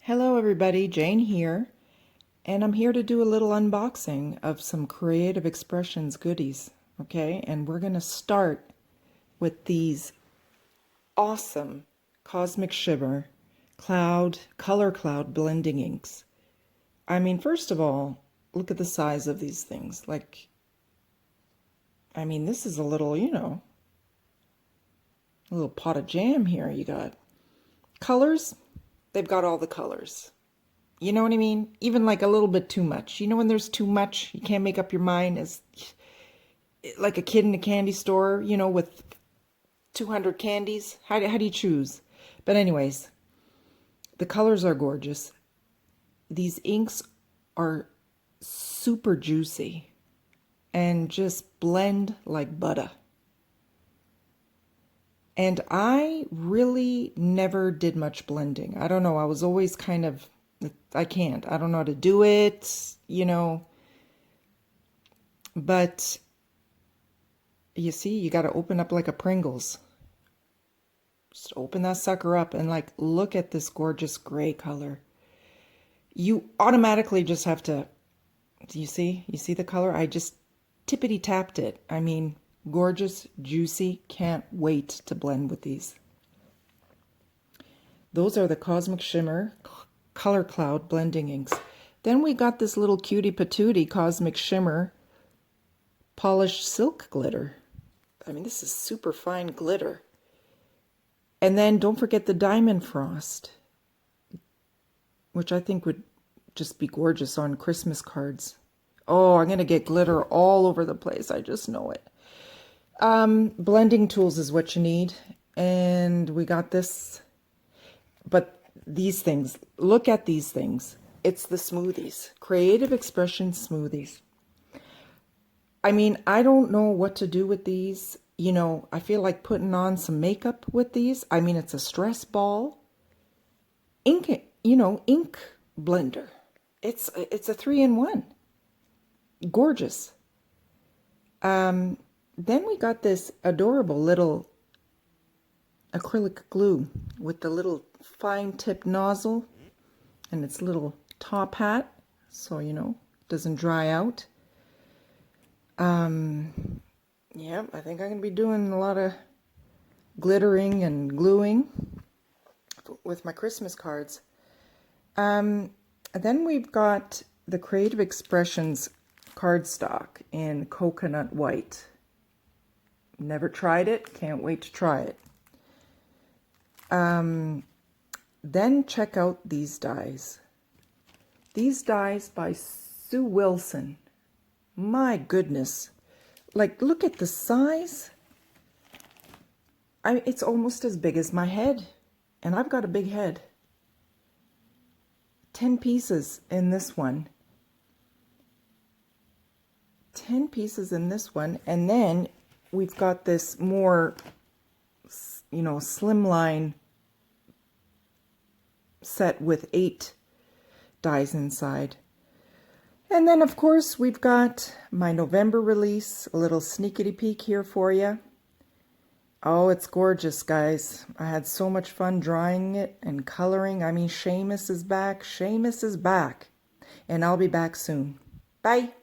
Hello everybody, Jane here, and I'm here to do a little unboxing of some Creative Expressions goodies, okay? And we're going to start with these awesome Cosmic Shimmer color cloud blending inks. I mean, first of all, look at the size of these things. This is a little, a little pot of jam here. You got colors, they've got all the colors. You know what I mean? Even like a little bit too much. You know when there's too much, you can't make up your mind, as like a kid in a candy store, with 200 candies. How do you choose? But anyways, the colors are gorgeous. These inks are super juicy and just blend like butter. And I really never did much blending. I don't know. I was always kind of, I don't know how to do it, But you see, you got to open up like a Pringles. Just open that sucker up and look at this gorgeous gray color. You automatically just have to, do you see? You see the color? I just tippity tapped it. I mean, gorgeous, juicy. Can't wait to blend with these. Those are the Cosmic Shimmer Color Cloud blending inks. Then we got this little cutie patootie Cosmic Shimmer polished silk glitter. I mean, this is super fine glitter. And then don't forget the Diamond Frost, which I think would just be gorgeous on Christmas cards. Oh, I'm going to get glitter all over the place. I just know it. Blending tools is what you need. And we got this. But these things, look at these things. It's the smoothies. Creative Expression smoothies. I mean, I don't know what to do with these. I feel like putting on some makeup with these. I mean, it's a stress ball. Ink blender. It's a 3-in-1. Gorgeous. Then we got this adorable little acrylic glue with the little fine tip nozzle and its little top hat, so doesn't dry out. Yeah, I think I'm going to be doing a lot of glittering and gluing with my Christmas cards. Then we've got the Creative Expressions cardstock in coconut white. Never tried it, can't wait to try it. Then check out these dies. These dies by Sue Wilson. My goodness. Look at the size. It's almost as big as my head. And I've got a big head. 10 pieces in this one. 10 pieces in this one. And then we've got this more, slimline set with 8 dies inside. And then, of course, we've got my November release, a little sneakity peek here for you. Oh, it's gorgeous, guys. I had so much fun drawing it and coloring. I mean, Seamus is back. Seamus is back. And I'll be back soon. Bye.